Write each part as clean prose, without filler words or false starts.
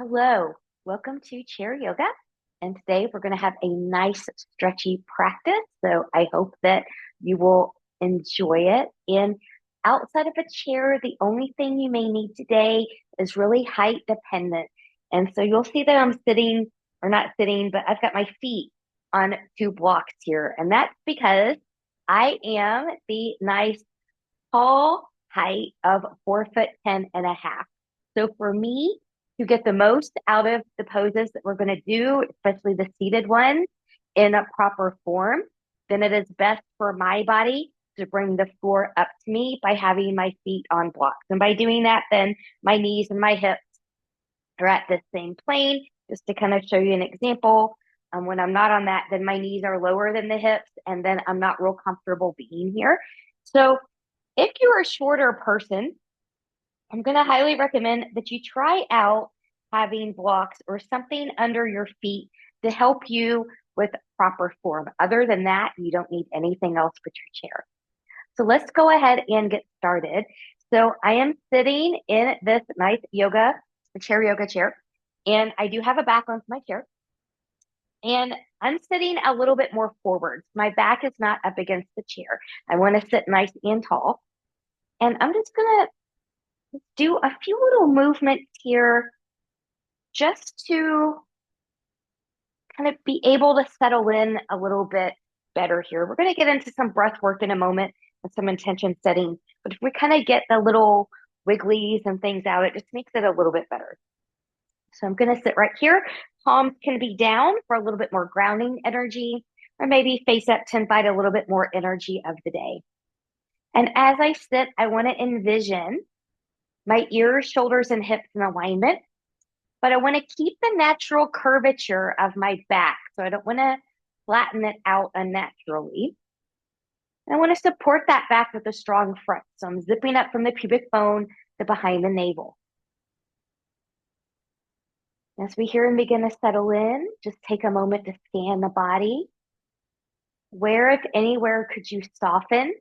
Hello, welcome to Chair Yoga. And today we're going to have a nice stretchy practice. So I hope that you will enjoy it. And outside of a chair, the only thing you may need today is really height dependent. And so you'll see that I'm sitting, or not sitting, but I've got my feet on two blocks here. And that's because I am the nice tall height of 4'10.5". So for me to get the most out of the poses that we're going to do, especially the seated ones in a proper form, then it is best for my body to bring the floor up to me by having my feet on blocks. And by doing that, then my knees and my hips are at the same plane. Just to kind of show you an example, when I'm not on that, then my knees are lower than the hips, and then I'm not real comfortable being here. So if you're a shorter person, I'm going to highly recommend that you try out having blocks or something under your feet to help you with proper form. Other than that, you don't need anything else but your chair. So let's go ahead and get started. So I am sitting in this nice chair yoga chair, and I do have a back onto my chair. And I'm sitting a little bit more forward. My back is not up against the chair. I want to sit nice and tall. And I'm just going to do a few little movements here just to kind of be able to settle in a little bit better here. We're going to get into some breath work in a moment and some intention setting, but if we kind of get the little wigglies and things out, it just makes it a little bit better. So I'm going to sit right here. Palms can be down for a little bit more grounding energy, or maybe face up to invite a little bit more energy of the day. And as I sit, I want to envision my ears, shoulders, and hips in alignment, but I want to keep the natural curvature of my back. So I don't want to flatten it out unnaturally. And I want to support that back with a strong front. So I'm zipping up from the pubic bone to behind the navel. As we hear and begin to settle in, just take a moment to scan the body. Where, if anywhere, could you soften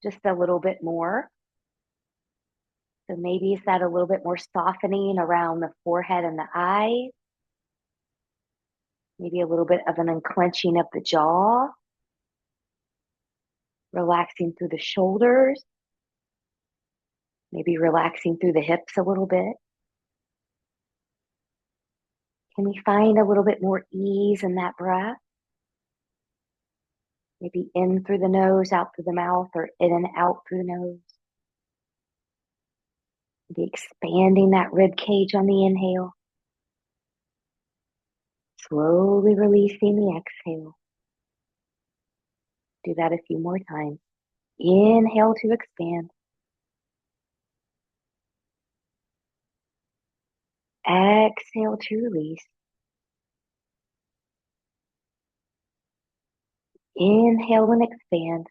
just a little bit more? So maybe is that a little bit more softening around the forehead and the eyes? Maybe a little bit of an unclenching of the jaw, relaxing through the shoulders, maybe relaxing through the hips a little bit. Can we find a little bit more ease in that breath? Maybe in through the nose, out through the mouth, or in and out through the nose. Maybe expanding that rib cage on the inhale. Slowly releasing the exhale. Do that a few more times. Inhale to expand. Exhale to release. Inhale and expand.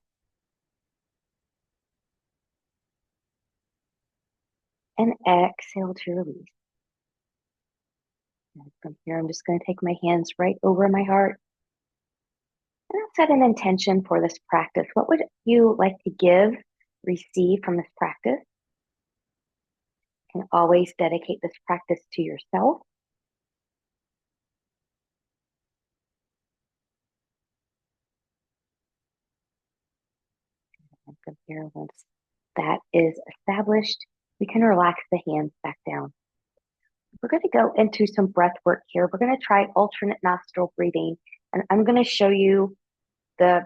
And exhale to release. And from here, I'm just going to take my hands right over my heart. And I'll set an intention for this practice. What would you like to give, receive from this practice? You can always dedicate this practice to yourself. And from here, once that is established, we can relax the hands back down. We're going to go into some breath work here. We're going to try alternate nostril breathing. And I'm going to show you the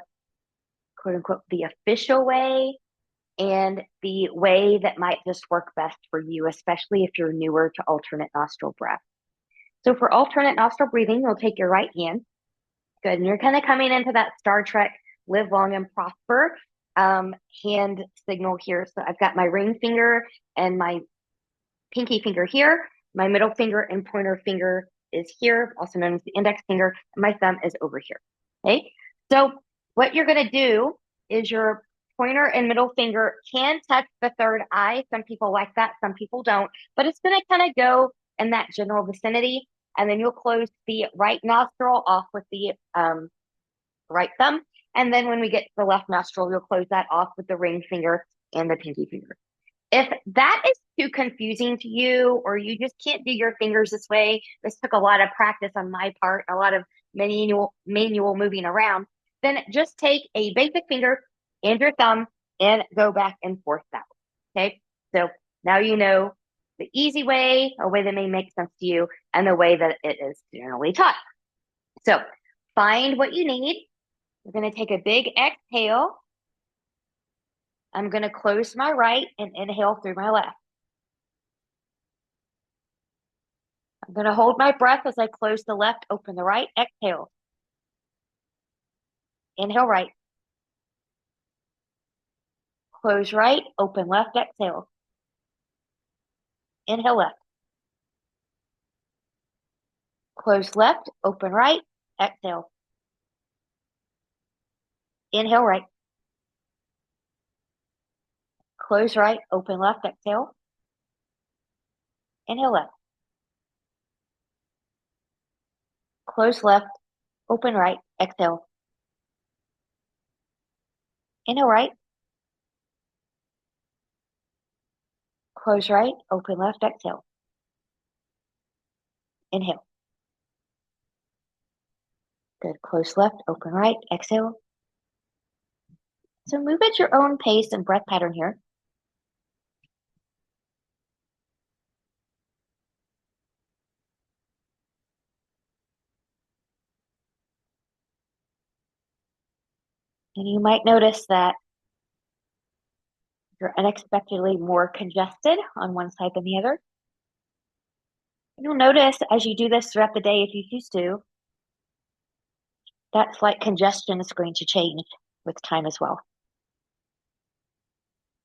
quote unquote, the official way and the way that might just work best for you, especially if you're newer to alternate nostril breath. So for alternate nostril breathing, you'll take your right hand. Good. And you're kind of coming into that Star Trek live long and prosper hand signal here. So I've got my ring finger and my pinky finger here. My middle finger and pointer finger is here, also known as the index finger. And my thumb is over here. Okay. So what you're going to do is your pointer and middle finger can touch the third eye. Some people like that, some people don't, but it's going to kind of go in that general vicinity. And then you'll close the right nostril off with the right thumb. And then when we get to the left nostril, you'll close that off with the ring finger and the pinky finger. If that is too confusing to you, or you just can't do your fingers this way, this took a lot of practice on my part, a lot of manual moving around, then just take a basic finger and your thumb and go back and forth that way. Okay. So now you know the easy way, a way that may make sense to you, and the way that it is generally taught. So find what you need. We're going to take a big exhale. I'm going to close my right and inhale through my left. I'm going to hold my breath as I close the left, open the right, exhale. Inhale right. Close right, open left, exhale. Inhale left. Close left, open right, exhale. Inhale right. Close right, open left, exhale. Inhale left. Close left, open right, exhale. Inhale right. Close right, open left, exhale. Inhale. Good. Close left, open right, exhale. So move at your own pace and breath pattern here. And you might notice that you're unexpectedly more congested on one side than the other. You'll notice as you do this throughout the day, if you choose to, that slight congestion is going to change with time as well.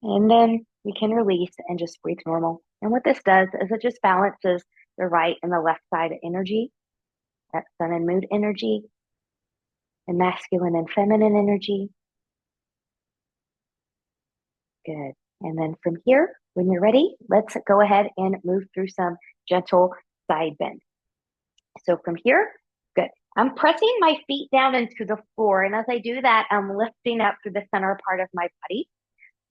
And then we can release and just breathe normal. And what this does is it just balances the right and the left side energy, that sun and moon energy, and masculine and feminine energy. Good. And then from here, when you're ready, let's go ahead and move through some gentle side bend. So from here, good. I'm pressing my feet down into the floor. And as I do that, I'm lifting up through the center part of my body.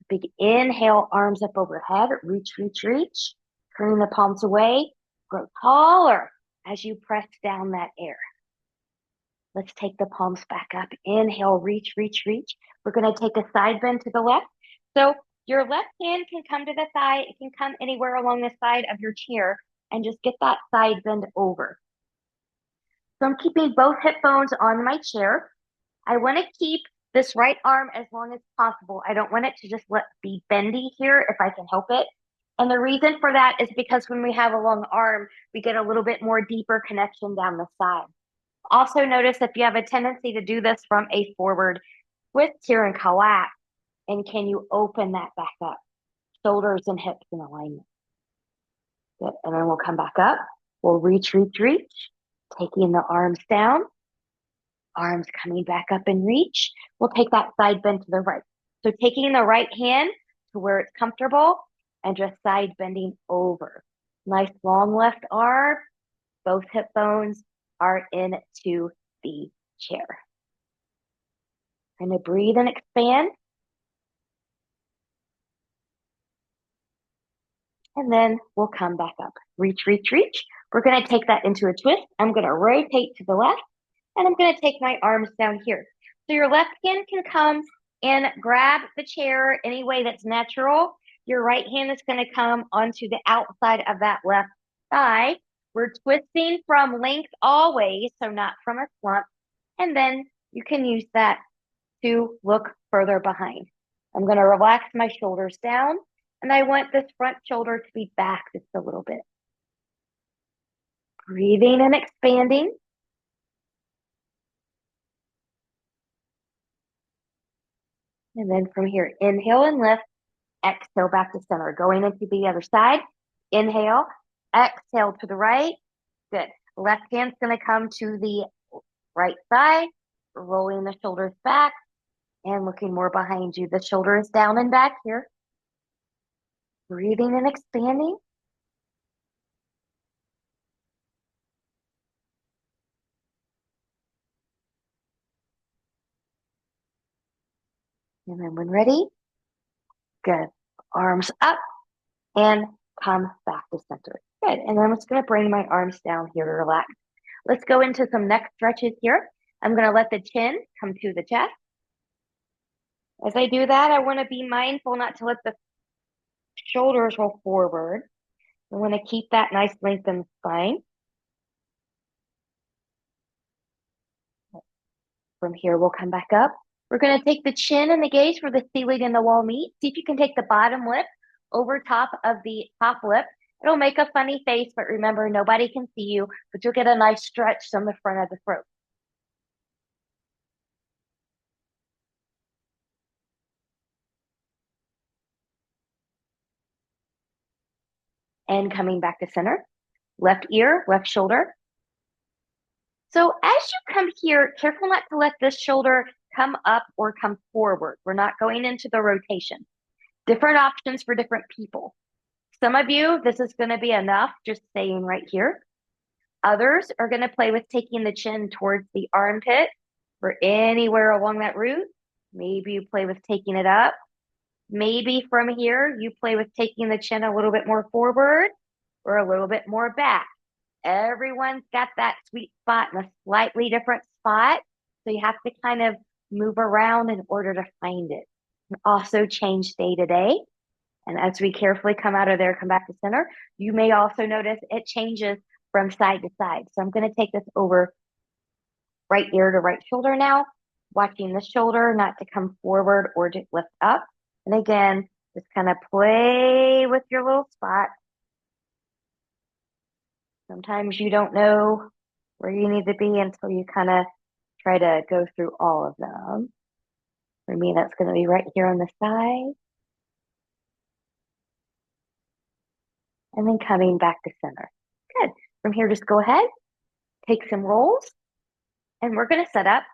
Big inhale, arms up overhead. Reach, reach, reach. Turning the palms away. Grow taller as you press down that air. Let's take the palms back up. Inhale, reach, reach, reach. We're going to take a side bend to the left. So your left hand can come to the thigh. It can come anywhere along the side of your chair and just get that side bend over. So I'm keeping both hip bones on my chair. I want to keep this right arm as long as possible. I don't want it to just be bendy here if I can help it. And the reason for that is because when we have a long arm, we get a little bit more deeper connection down the side. Also notice if you have a tendency to do this from a forward twist here and collapse, and can you open that back up? Shoulders and hips in alignment. Good. And then we'll come back up. We'll reach, reach, reach. Taking the arms down. Arms coming back up and reach. We'll take that side bend to the right. So taking the right hand to where it's comfortable and just side bending over. Nice long left arm. Both hip bones are into the chair. Kind of breathe and expand. And then we'll come back up. Reach, reach, reach. We're going to take that into a twist. I'm going to rotate to the left, and I'm going to take my arms down here. So your left hand can come and grab the chair any way that's natural. Your right hand is going to come onto the outside of that left thigh. We're twisting from length always, so not from a slump. And then you can use that to look further behind. I'm going to relax my shoulders down, and I want this front shoulder to be back just a little bit. Breathing and expanding. And then from here, inhale and lift, exhale back to center. Going into the other side, inhale, exhale to the right. Good. Left hand's going to come to the right side, rolling the shoulders back and looking more behind you. The shoulder is down and back here. Breathing and expanding. And then when ready, good. Arms up, and come back to center. Good. And then I'm just going to bring my arms down here to relax. Let's go into some neck stretches here. I'm going to let the chin come to the chest. As I do that, I want to be mindful not to let the shoulders roll forward. I want to keep that nice lengthened spine. From here, we'll come back up. We're going to take the chin and the gaze where the ceiling and the wall meet. See if you can take the bottom lip over top of the top lip. It'll make a funny face, but remember, nobody can see you, but you'll get a nice stretch from the front of the throat. And coming back to center, left ear, left shoulder. So as you come here, careful not to let this shoulder come up or come forward. We're not going into the rotation. Different options for different people. Some of you, this is going to be enough just staying right here. Others are going to play with taking the chin towards the armpit or anywhere along that route. Maybe you play with taking it up. Maybe from here, you play with taking the chin a little bit more forward or a little bit more back. Everyone's got that sweet spot in a slightly different spot. So you have to kind of move around in order to find it. And also change day to day. And as we carefully come out of there, come back to center, you may also notice it changes from side to side. So I'm going to take this over right ear to right shoulder now, watching the shoulder not to come forward or to lift up. And again, just kind of play with your little spot. Sometimes you don't know where you need to be until you kind of try to go through all of them. For me, that's going to be right here on the side. And then coming back to center. Good. From here, just go ahead, take some rolls, and we're going to set up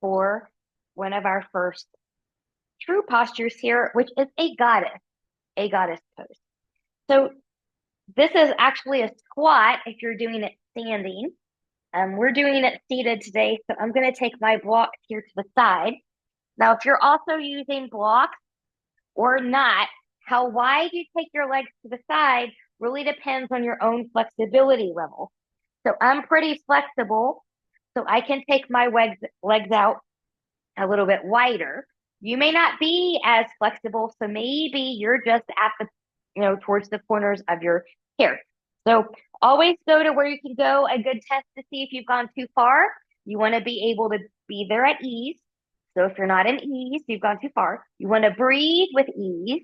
for one of our first true postures here, which is a goddess pose. So this is actually a squat if you're doing it standing. We're doing it seated today, so I'm going to take my blocks here to the side. Now, if you're also using blocks or not, how wide you take your legs to the side really depends on your own flexibility level. So I'm pretty flexible, so I can take my legs out a little bit wider. You may not be as flexible, so maybe you're just at the, towards the corners of your hair. So always go to where you can go. A good test to see if you've gone too far. You want to be able to be there at ease. So if you're not in ease, you've gone too far. You want to breathe with ease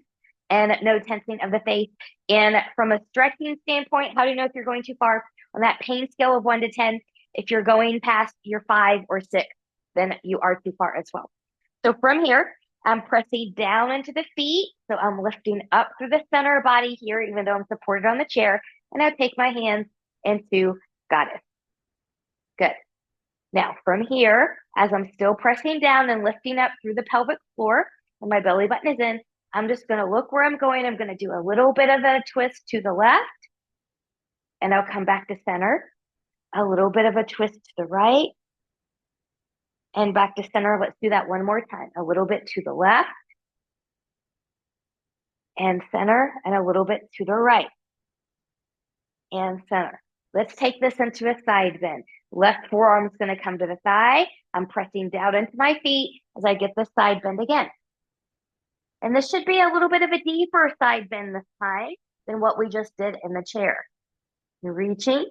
and no tensing of the face. And from a stretching standpoint, how do you know if you're going too far? On that pain scale of 1 to 10, if you're going past your 5 or 6, then you are too far as well. So from here, I'm pressing down into the feet. So I'm lifting up through the center of body here, even though I'm supported on the chair. And I take my hands into goddess. Good. Now from here, as I'm still pressing down and lifting up through the pelvic floor and my belly button is in, I'm just going to look where I'm going. I'm going to do a little bit of a twist to the left and I'll come back to center. A little bit of a twist to the right and back to center. Let's do that one more time. A little bit to the left and center and a little bit to the right and center. Let's take this into a side bend. Left forearm is going to come to the thigh. I'm pressing down into my feet as I get the side bend again. And this should be a little bit of a deeper side bend this time than what we just did in the chair. Reaching.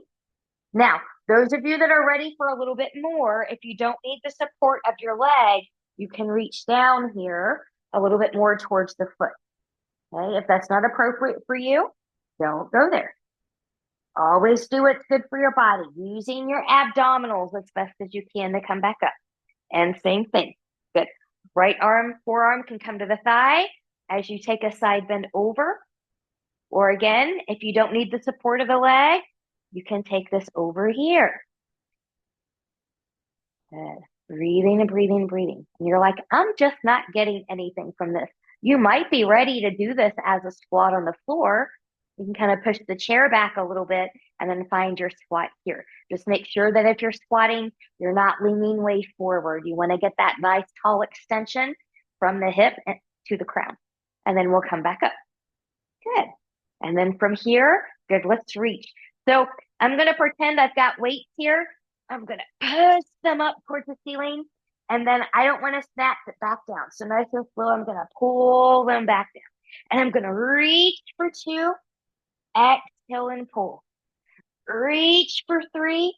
Now, those of you that are ready for a little bit more, if you don't need the support of your leg, you can reach down here a little bit more towards the foot. Okay, if that's not appropriate for you, don't go there. Always do what's good for your body, using your abdominals as best as you can to come back up. And same thing. Good. Right arm, forearm can come to the thigh as you take a side bend over. Or again, if you don't need the support of the leg, you can take this over here. Good. Breathing and breathing and breathing. And you're like, I'm just not getting anything from this. You might be ready to do this as a squat on the floor. You can kind of push the chair back a little bit and then find your squat here. Just make sure that if you're squatting, you're not leaning way forward. You want to get that nice tall extension from the hip to the crown. And then we'll come back up. Good. And then from here, good, let's reach. So I'm going to pretend I've got weights here. I'm going to push them up towards the ceiling. And then I don't want to snap it back down. So nice and slow, I'm going to pull them back down. And I'm going to reach for 2, exhale and pull. Reach for 3,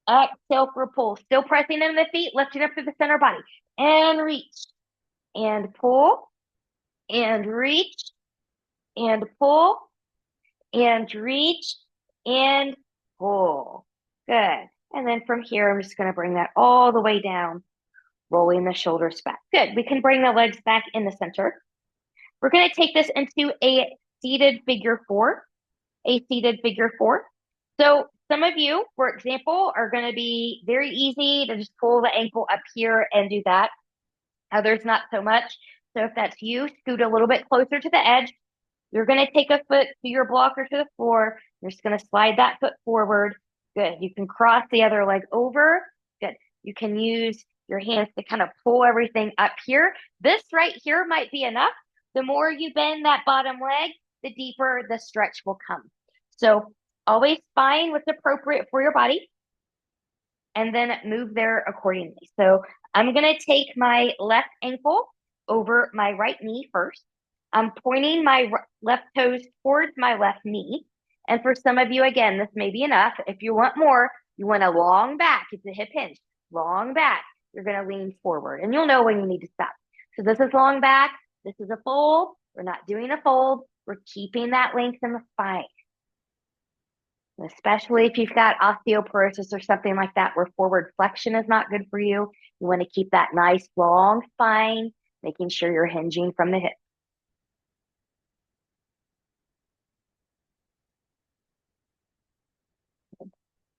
exhale for pull. Still pressing into the feet, lifting up through the center body. And reach. And pull. And reach. And pull. And reach. And pull. Good. And then from here, I'm just going to bring that all the way down, rolling the shoulders back. Good. We can bring the legs back in the center. We're going to take this into a seated figure 4. A seated figure 4. So some of you, for example, are going to be very easy to just pull the ankle up here and do that. Others not so much. So if that's you, scoot a little bit closer to the edge. You're going to take a foot to your block or to the floor. You're just going to slide that foot forward. Good. You can cross the other leg over. Good. You can use your hands to kind of pull everything up here. This right here might be enough. The more you bend that bottom leg, the deeper the stretch will come. So always find what's appropriate for your body and then move there accordingly. So I'm going to take my left ankle over my right knee first. I'm pointing my left toes towards my left knee. And for some of you, again, this may be enough. If you want more, you want a long back. It's a hip hinge. Long back. You're going to lean forward. And you'll know when you need to stop. So this is long back. This is a fold. We're not doing a fold. We're keeping that length in the spine. Especially if you've got osteoporosis or something like that, where forward flexion is not good for you. You want to keep that nice long spine, making sure you're hinging from the hip.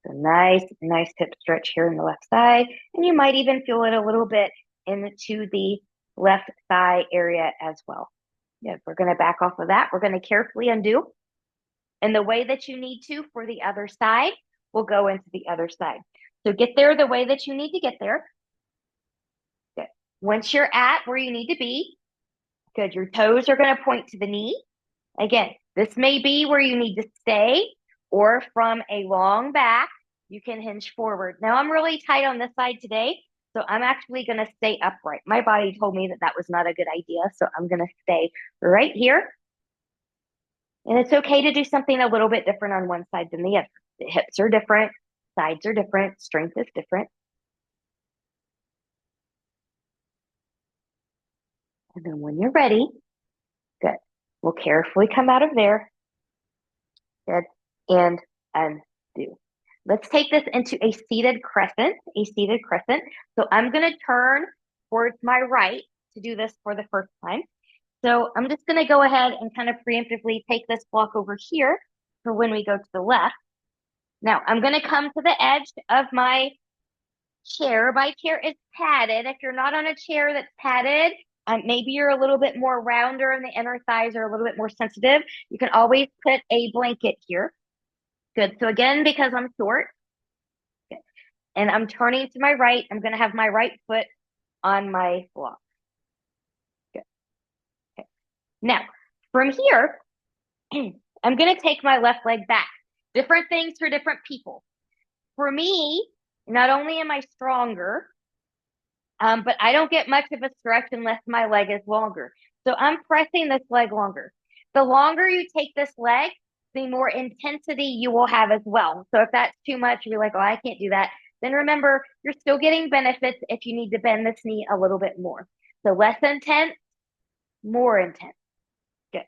So nice hip stretch here in the left side. And you might even feel it a little bit into the left thigh area as well. Yeah, we're going to back off of that. We're going to carefully undo. And the way that you need to for the other side, we'll go into the other side. So get there the way that you need to get there. Good. Once you're at where you need to be, good. Your toes are going to point to the knee. Again, this may be where you need to stay, or from a long back, you can hinge forward. Now I'm really tight on this side today, so I'm actually going to stay upright. My body told me that that was not a good idea, so I'm going to stay right here. And it's okay to do something a little bit different on one side than the other. The hips are different, sides are different, strength is different. And then when you're ready, good. We'll carefully come out of there. Good. And undo. Let's take this into a seated crescent, So I'm going to turn towards my right to do this for the first time. So I'm just going to go ahead and kind of preemptively take this block over here for when we go to the left. Now I'm going to come to the edge of my chair. My chair is padded. If you're not on a chair that's padded, maybe you're a little bit more rounder and the inner thighs are a little bit more sensitive. You can always put a blanket here. Good. So again, because I'm short, good, and I'm turning to my right, I'm going to have my right foot on my block. Good. Okay. Now, from here, I'm going to take my left leg back. Different things for different people. For me, not only am I stronger, but I don't get much of a stretch unless my leg is longer. So I'm pressing this leg longer. The longer you take this leg, the more intensity you will have as well. So if that's too much, you're like, oh, I can't do that. Then remember, you're still getting benefits if you need to bend this knee a little bit more. So less intense, more intense. Good.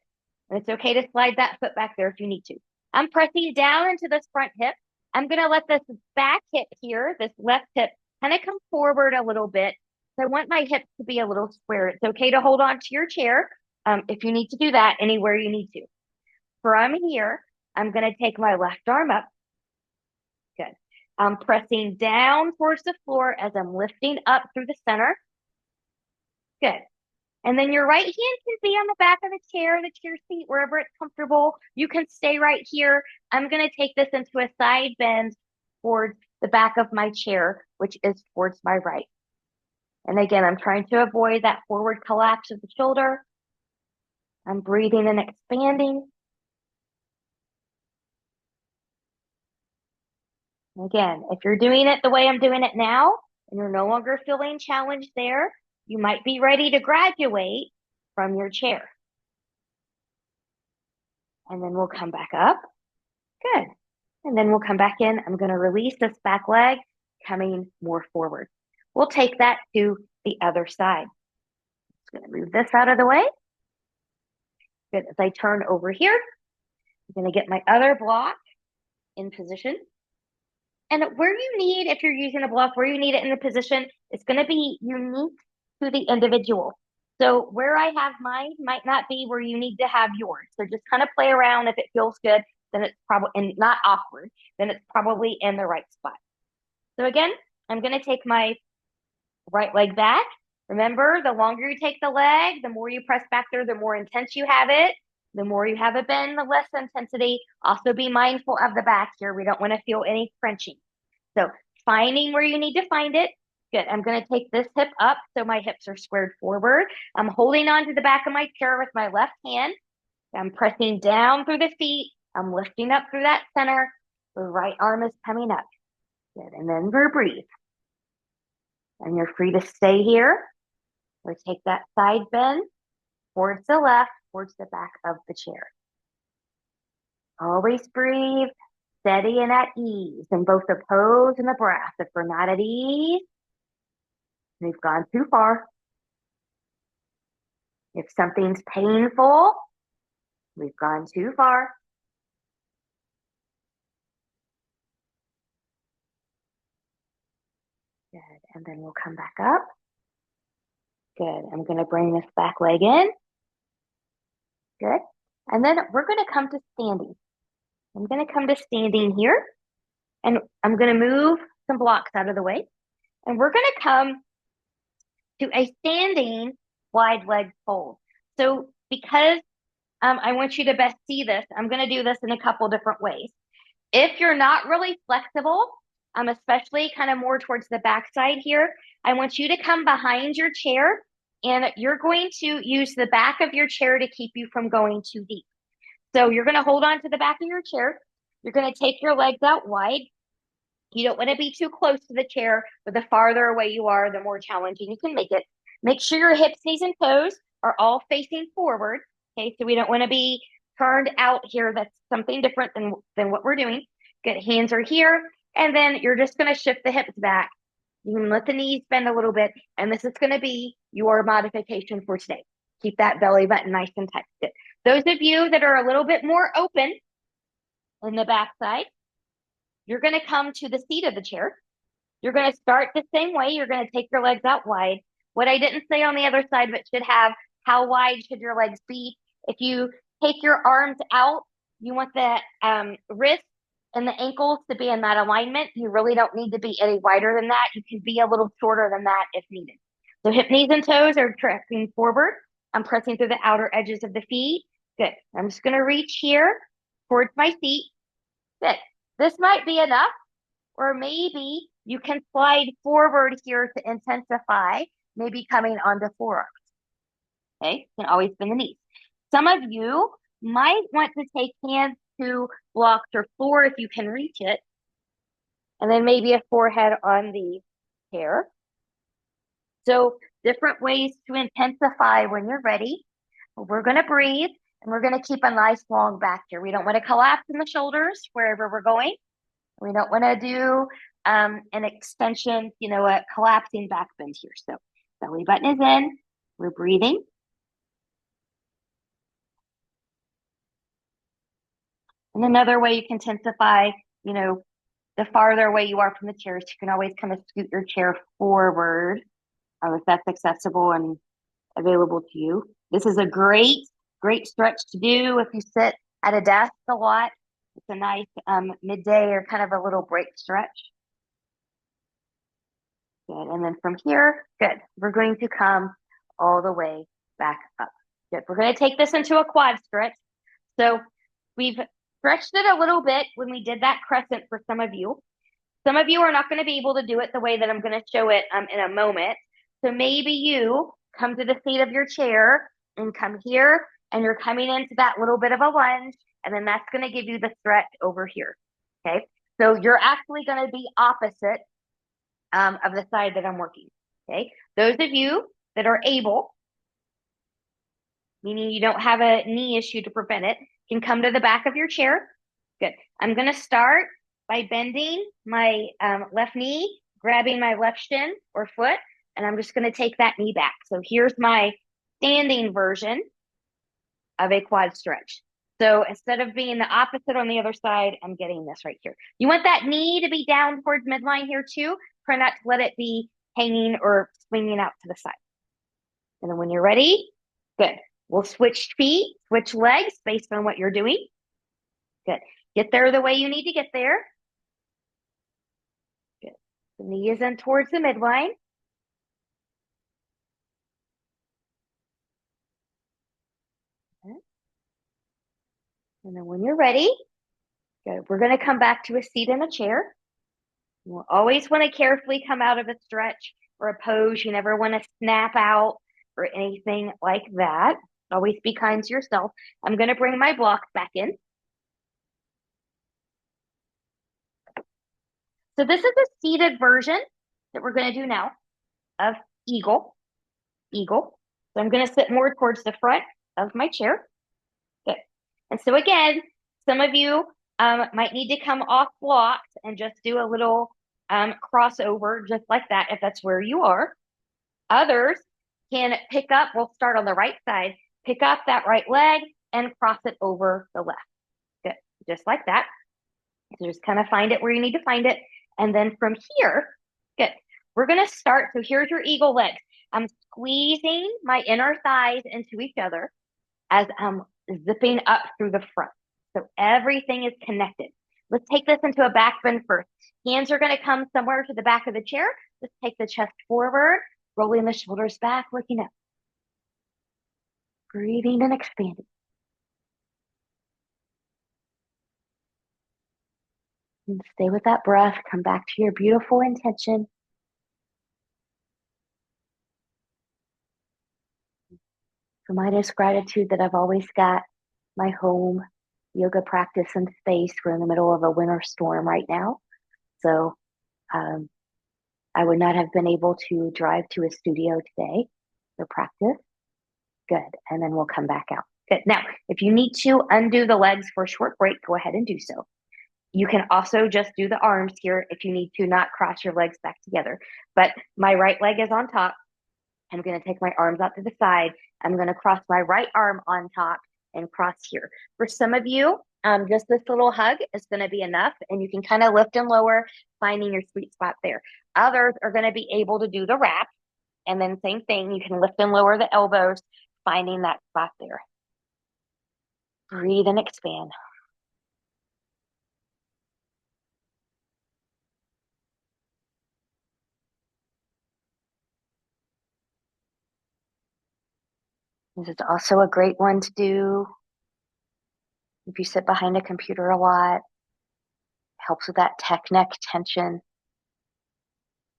And it's okay to slide that foot back there if you need to. I'm pressing down into this front hip. I'm going to let this back hip here, this left hip, kind of come forward a little bit. So I want my hips to be a little square. It's okay to hold on to your chair if you need to do that anywhere you need to. From here, I'm going to take my left arm up. Good. I'm pressing down towards the floor as I'm lifting up through the center. Good. And then your right hand can be on the back of the chair seat, wherever it's comfortable. You can stay right here. I'm going to take this into a side bend towards the back of my chair, which is towards my right. And again, I'm trying to avoid that forward collapse of the shoulder. I'm breathing and expanding. Again, if you're doing it the way I'm doing it now and you're no longer feeling challenged there, you might be ready to graduate from your chair. And then we'll come back up. Good. And then we'll come back in. I'm going to release this back leg, coming more forward. We'll take that to the other side. Just going to move this out of the way. Good. As I turn over here, I'm going to get my other block in position. And where you need, if you're using a block, where you need it in the position, it's going to be unique to the individual. So where I have mine might not be where you need to have yours. So just kind of play around. If it feels good, then it's probably, and not awkward, then it's probably in the right spot. So again, I'm going to take my right leg back. Remember, the longer you take the leg, the more you press back there, the more intense you have it. The more you have it bend, the less intensity. Also be mindful of the back here. We don't want to feel any crunching. So finding where you need to find it. Good. I'm going to take this hip up so my hips are squared forward. I'm holding on to the back of my chair with my left hand. I'm pressing down through the feet. I'm lifting up through that center. The right arm is coming up. Good. And then we breathe. And you're free to stay here or take that side bend towards the left, towards the back of the chair. Always breathe, steady and at ease in both the pose and the breath. If we're not at ease, we've gone too far. If something's painful, we've gone too far. Good. And then we'll come back up. Good. I'm going to bring this back leg in. Good. And then we're going to come to standing. I'm going to come to standing here. And I'm going to move some blocks out of the way. And we're going to come to a standing wide leg fold. So because I want you to best see this, I'm going to do this in a couple different ways. If you're not really flexible, especially kind of more towards the back side here, I want you to come behind your chair and you're going to use the back of your chair to keep you from going too deep. So you're going to hold on to the back of your chair. You're going to take your legs out wide. You don't want to be too close to the chair, but the farther away you are, the more challenging you can make it. Make sure your hips, knees, and toes are all facing forward. Okay, so we don't want to be turned out here. That's something different than what we're doing. Good, hands are here, and then you're just going to shift the hips back. You can let the knees bend a little bit, and this is going to be your modification for today. Keep that belly button nice and tight. Good. Those of you that are a little bit more open in the back side, you're going to come to the seat of the chair. You're going to start the same way. You're going to take your legs out wide. What I didn't say on the other side, but should have, how wide should your legs be? If you take your arms out, you want the wrists and the ankles to be in that alignment. You really don't need to be any wider than that. You can be a little shorter than that if needed. So hip, knees, and toes are tracking forward. I'm pressing through the outer edges of the feet. Good. I'm just going to reach here towards my seat. Good. This might be enough, or maybe you can slide forward here to intensify, maybe coming onto forearms. Okay, you can always bend the knees. Some of you might want to take hands to blocks or floor if you can reach it, and then maybe a forehead on the chair. So different ways to intensify when you're ready. We're going to breathe, and we're going to keep a nice long back here. We don't want to collapse in the shoulders wherever we're going. We don't want to do an extension, a collapsing back bend here. So belly button is in. We're breathing. And another way you can intensify, the farther away you are from the chairs, you can always kind of scoot your chair forward if that's accessible and available to you. This is a great stretch to do if you sit at a desk a lot. It's a nice midday or kind of a little break stretch. Good. And then from here, good. We're going to come all the way back up. Good. We're going to take this into a quad stretch. So we've stretched it a little bit when we did that crescent for some of you. Some of you are not going to be able to do it the way that I'm going to show it in a moment. So maybe you come to the seat of your chair and come here, and you're coming into that little bit of a lunge, and then that's going to give you the stretch over here. Okay. So you're actually going to be opposite of the side that I'm working. Okay. Those of you that are able, meaning you don't have a knee issue to prevent it, can come to the back of your chair. Good. I'm going to start by bending my left knee, grabbing my left shin or foot, and I'm just going to take that knee back. So here's my standing version of a quad stretch. So instead of being the opposite on the other side, I'm getting this right here. You want that knee to be down towards midline here too. Try not to let it be hanging or swinging out to the side. And then when you're ready, good. We'll switch feet, switch legs based on what you're doing. Good. Get there the way you need to get there. Good. The knee is in towards the midline. Good. And then when you're ready, good. We're going to come back to a seat in a chair. You'll always want to carefully come out of a stretch or a pose. You never want to snap out or anything like that. Always be kind to yourself. I'm going to bring my blocks back in. So this is a seated version that we're going to do now of eagle. Eagle. So I'm going to sit more towards the front of my chair. Good. And so again, some of you might need to come off blocks and just do a little crossover just like that if that's where you are. Others can pick up, we'll start on the right side, pick up that right leg and cross it over the left. Good. Just like that. So just kind of find it where you need to find it. And then from here, good. We're going to start. So here's your eagle legs. I'm squeezing my inner thighs into each other as I'm zipping up through the front. So everything is connected. Let's take this into a back bend first. Hands are going to come somewhere to the back of the chair. Let's take the chest forward, rolling the shoulders back, looking up. Breathing and expanding. And stay with that breath. Come back to your beautiful intention. For Midas gratitude that I've always got my home yoga practice and space. We're in the middle of a winter storm right now. So I would not have been able to drive to a studio today for practice. Good. And then we'll come back out. Good. Now, if you need to undo the legs for a short break, go ahead and do so. You can also just do the arms here if you need to not cross your legs back together. But my right leg is on top. I'm going to take my arms out to the side. I'm going to cross my right arm on top and cross here. For some of you, just this little hug is going to be enough, and you can kind of lift and lower, finding your sweet spot there. Others are going to be able to do the wrap, and then same thing, you can lift and lower the elbows, finding that spot there. Breathe and expand. This is also a great one to do if you sit behind a computer a lot. Helps with that tech neck tension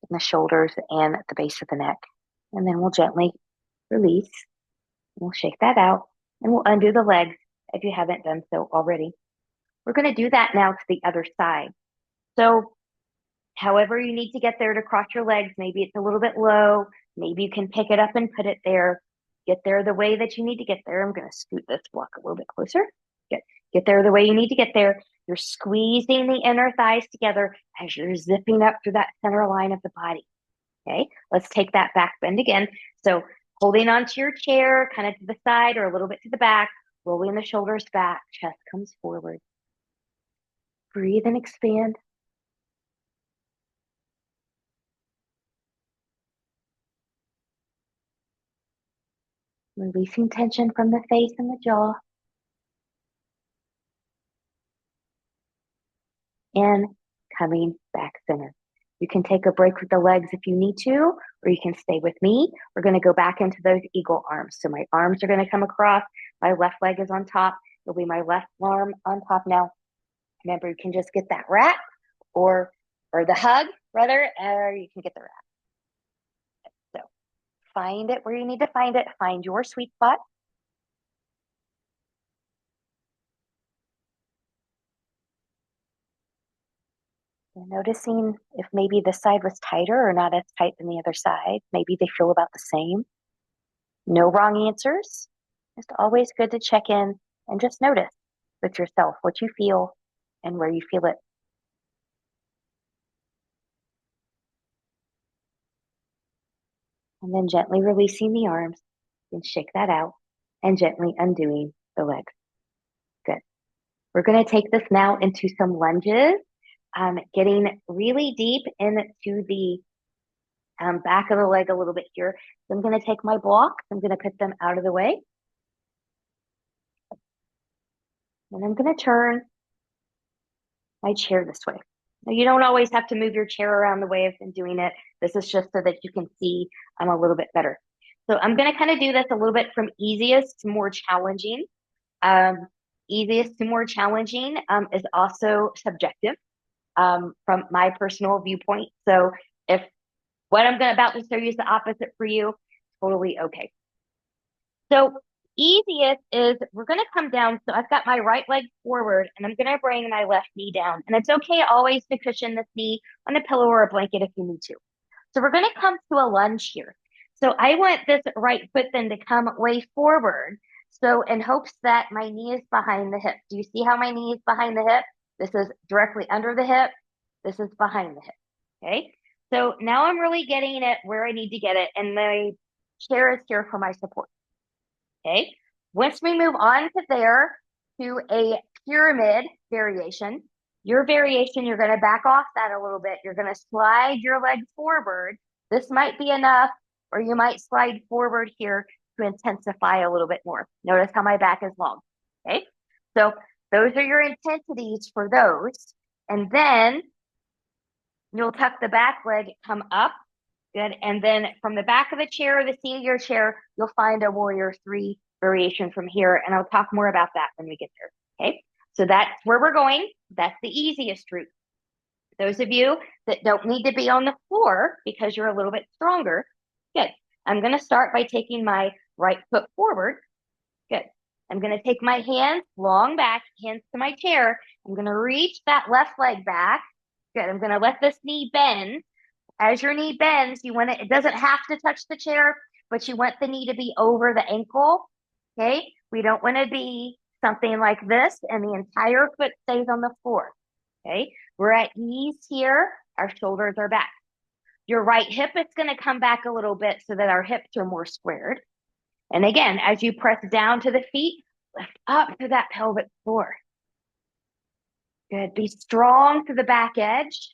in the shoulders and at the base of the neck. And then we'll gently release. We'll shake that out and we'll undo the legs if you haven't done so already. We're going to do that now to the other side. So however you need to get there to cross your legs, maybe it's a little bit low. Maybe you can pick it up and put it there. Get there the way that you need to get there. I'm going to scoot this block a little bit closer. Get there the way you need to get there. You're squeezing the inner thighs together as you're zipping up through that center line of the body. Okay, let's take that back bend again. So holding onto your chair, kind of to the side or a little bit to the back, rolling the shoulders back, chest comes forward. Breathe and expand. Releasing tension from the face and the jaw. And coming back center. You can take a break with the legs if you need to, or you can stay with me. We're going to go back into those eagle arms. So my arms are going to come across. My left leg is on top. It'll be my left arm on top now. Remember, you can just get that wrap or the hug, rather, or you can get the wrap. So find it where you need to find it. Find your sweet spot. And noticing if maybe this side was tighter or not as tight than the other side. Maybe they feel about the same. No wrong answers. It's always good to check in and just notice with yourself what you feel and where you feel it. And then gently releasing the arms and shake that out and gently undoing the legs. Good. We're going to take this now into some lunges, getting really deep into the back of the leg a little bit here. So I'm going to take my blocks. I'm going to put them out of the way. And I'm going to turn my chair this way. Now, you don't always have to move your chair around the way I've been doing it. This is just so that you can see a little bit better. So I'm going to kind of do this a little bit from easiest to more challenging. Easiest to more challenging is also subjective from my personal viewpoint. So if what I'm about to show you is the opposite for you, totally okay. So easiest is we're going to come down. So I've got my right leg forward and I'm going to bring my left knee down. And it's okay always to cushion this knee on a pillow or a blanket if you need to. So we're going to come to a lunge here. So I want this right foot then to come way forward. So in hopes that my knee is behind the hip. Do you see how my knee is behind the hip? This is directly under the hip. This is behind the hip. Okay. So now I'm really getting it where I need to get it. And my chair is here for my support. Okay. Once we move on to there to a pyramid variation, your variation, you're going to back off that a little bit. You're going to slide your leg forward. This might be enough, or you might slide forward here to intensify a little bit more. Notice how my back is long. Okay. So those are your intensities for those. And then you'll tuck the back leg, come up. Good. And then from the back of the chair or the seat of your chair, you'll find a warrior three variation from here. And I'll talk more about that when we get there. Okay. So that's where we're going. That's the easiest route. Those of you that don't need to be on the floor because you're a little bit stronger. Good. I'm going to start by taking my right foot forward. Good. I'm going to take my hands long back, hands to my chair. I'm going to reach that left leg back. Good. I'm going to let this knee bend. As your knee bends, you want it doesn't have to touch the chair, but you want the knee to be over the ankle. Okay. We don't want to be something like this and the entire foot stays on the floor. Okay. We're at ease here. Our shoulders are back. Your right hip is going to come back a little bit so that our hips are more squared. And again, as you press down to the feet, lift up to that pelvic floor. Good. Be strong to the back edge.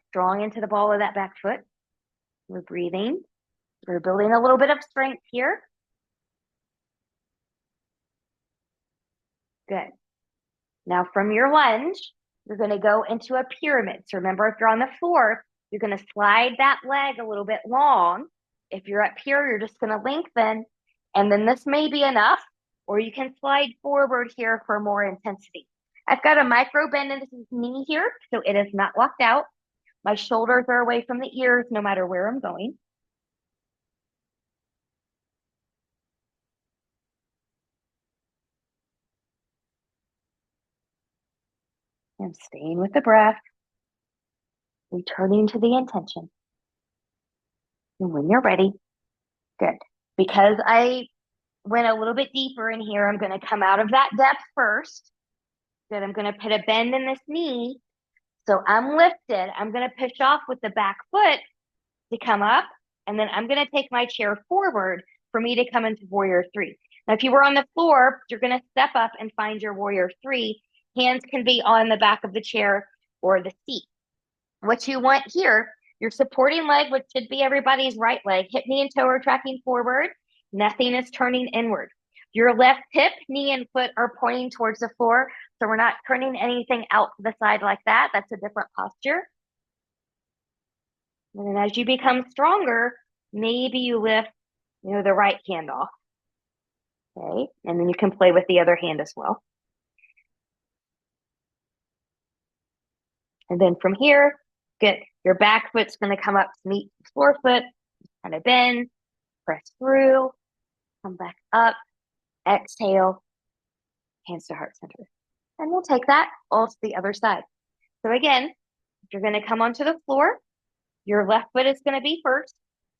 Strong into the ball of that back foot. We're breathing. We're building a little bit of strength here. Good. Now from your lunge, you're going to go into a pyramid. So remember, if you're on the floor, you're going to slide that leg a little bit long. If you're up here, you're just going to lengthen. And then this may be enough, or you can slide forward here for more intensity. I've got a micro bend in this knee here, so it is not locked out. My shoulders are away from the ears no matter where I'm going. And staying with the breath, returning to the intention. And when you're ready, good. Because I went a little bit deeper in here, I'm going to come out of that depth first. Good. I'm going to put a bend in this knee. So I'm lifted. I'm going to push off with the back foot to come up. And then I'm going to take my chair forward for me to come into warrior three. Now, if you were on the floor, you're going to step up and find your warrior three. Hands can be on the back of the chair or the seat. What you want here, your supporting leg, which should be everybody's right leg, hip, knee, and toe are tracking forward. Nothing is turning inward. Your left hip, knee, and foot are pointing towards the floor. So we're not turning anything out to the side like that. That's a different posture. And then as you become stronger, maybe you lift, the right hand off. Okay. And then you can play with the other hand as well. And then from here, get your back foot's going to come up to meet the forefoot, kind of bend, press through, come back up, exhale, hands to heart center. And we'll take that all to the other side. So again, You're going to come onto the floor. Your left foot is going to be first.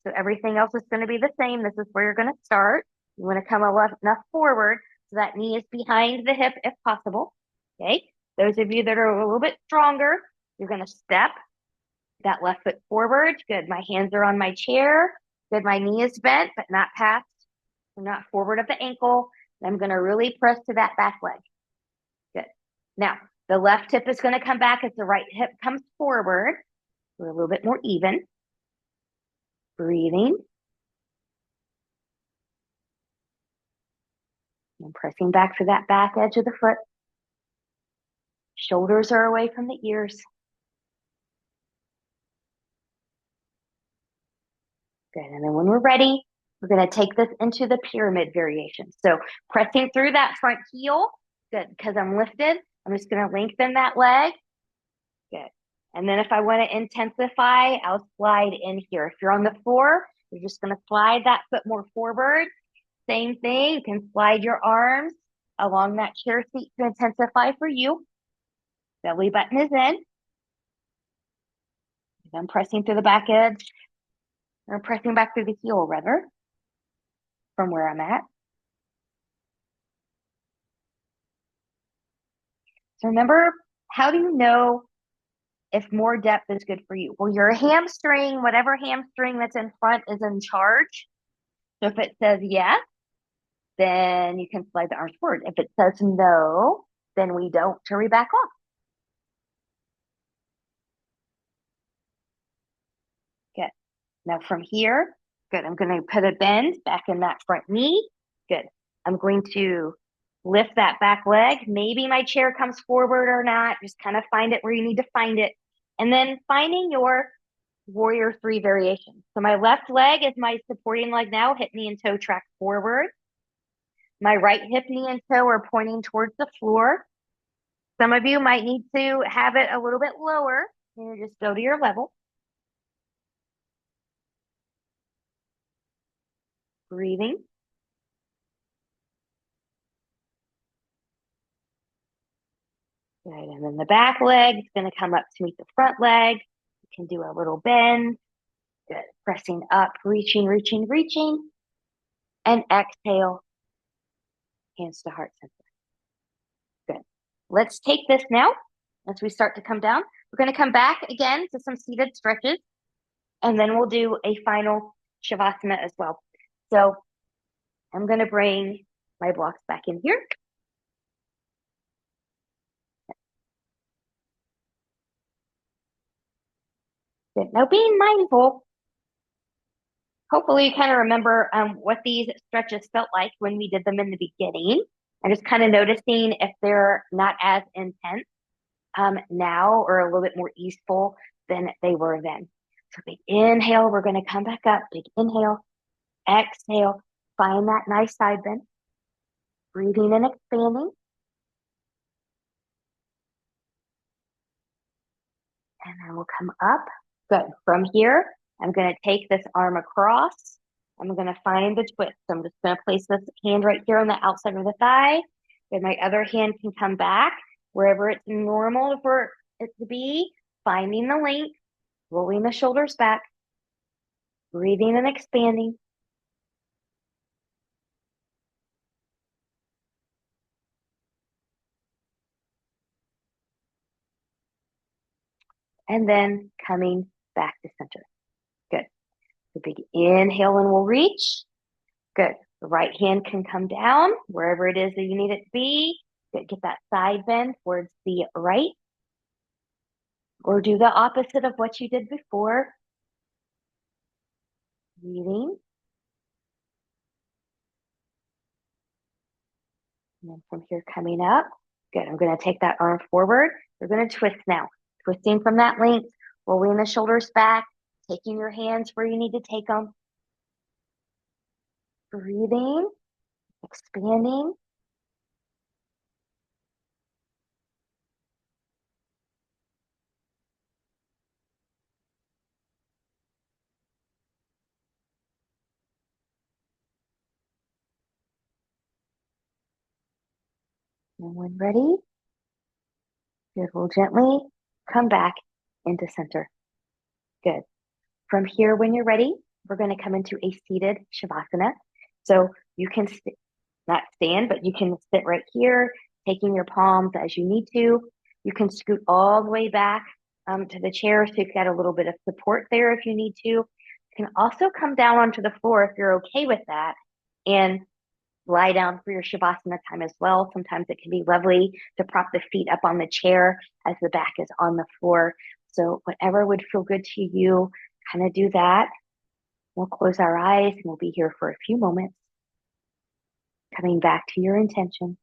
So everything else is going to be the same. This is where you're going to start. You want to come enough forward so that knee is behind the hip if possible. Okay. Those of you that are a little bit stronger, you're going to step that left foot forward. Good. My hands are on my chair. Good. My knee is bent, but not past, not forward of the ankle. And I'm going to really press to that back leg. Good. Now, the left hip is going to come back as the right hip comes forward. We're a little bit more even. Breathing. And pressing back for that back edge of the foot. Shoulders are away from the ears. Good. And then when we're ready, we're going to take this into the pyramid variation. So pressing through that front heel. Good. Because I'm lifted, I'm just going to lengthen that leg. Good. And then if I want to intensify, I'll slide in here. If you're on the floor, you're just going to slide that foot more forward. Same thing. You can slide your arms along that chair seat to intensify for you. Belly button is in. I'm pressing through the back edge, or pressing back through the heel, rather, from where I'm at. So remember, how do you know if more depth is good for you? Well, your hamstring, whatever hamstring that's in front is in charge. So if it says yes, then you can slide the arms forward. If it says no, then we don't, till we back off. Good. Now from here, good. I'm going to put a bend back in that front knee. Good. I'm going to lift that back leg. Maybe my chair comes forward or not. Just kind of find it where you need to find it. And then finding your warrior three variation. So my left leg is my supporting leg now, hip, knee, and toe track forward. My right hip, knee, and toe are pointing towards the floor. Some of you might need to have it a little bit lower. You just go to your level. Breathing. Good. And then the back leg is going to come up to meet the front leg. You can do a little bend. Good. Pressing up, reaching, reaching, reaching. And exhale. Hands to heart center. Good. Let's take this now as we start to come down. We're going to come back again to some seated stretches. And then we'll do a final Shavasana as well. So I'm going to bring my blocks back in here. Good. Now being mindful, hopefully you kind of remember what these stretches felt like when we did them in the beginning. And just kind of noticing if they're not as intense now or a little bit more easeful than they were then. So big inhale, we're going to come back up. Big inhale, exhale, find that nice side bend. Breathing and expanding. And then we'll come up. Good. From here, I'm going to take this arm across. I'm going to find the twist. So I'm just going to place this hand right here on the outside of the thigh. Then my other hand can come back wherever it's normal for it to be, finding the length, rolling the shoulders back, breathing and expanding. And then coming back to center. Good. The big inhale and we'll reach. Good. The right hand can come down wherever it is that you need it to be. Good. Get that side bend towards the right. Or do the opposite of what you did before. Breathing. And then from here coming up. Good. I'm going to take that arm forward. We're going to twist now. Twisting from that length, rolling the shoulders back, taking your hands where you need to take them. Breathing, expanding. And when ready, good, we'll gently come back into center. Good. From here, when you're ready, we're going to come into a seated Shavasana. So you can not stand, but you can sit right here, taking your palms as you need to. You can scoot all the way back to the chair so you've got a little bit of support there if you need to. You can also come down onto the floor if you're okay with that and lie down for your Shavasana time as well. Sometimes it can be lovely to prop the feet up on the chair as the back is on the floor. So whatever would feel good to you, kind of do that. We'll close our eyes and we'll be here for a few moments. Coming back to your intention.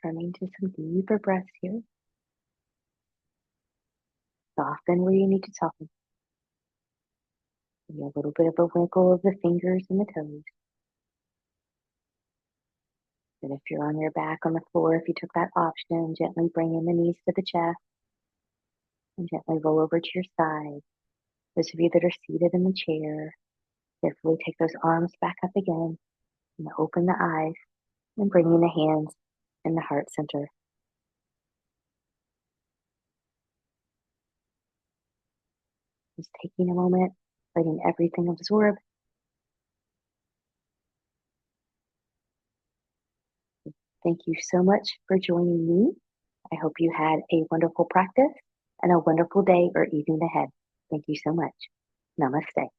Turning to some deeper breaths here. Soften where you need to soften. Maybe a little bit of a wiggle of the fingers and the toes. And if you're on your back on the floor, if you took that option, gently bring in the knees to the chest and gently roll over to your side. Those of you that are seated in the chair, carefully take those arms back up again and open the eyes and bring in the hands in the heart center. Just taking a moment, letting everything absorb. Thank you so much for joining me. I hope you had a wonderful practice and a wonderful day or evening ahead. Thank you so much. Namaste.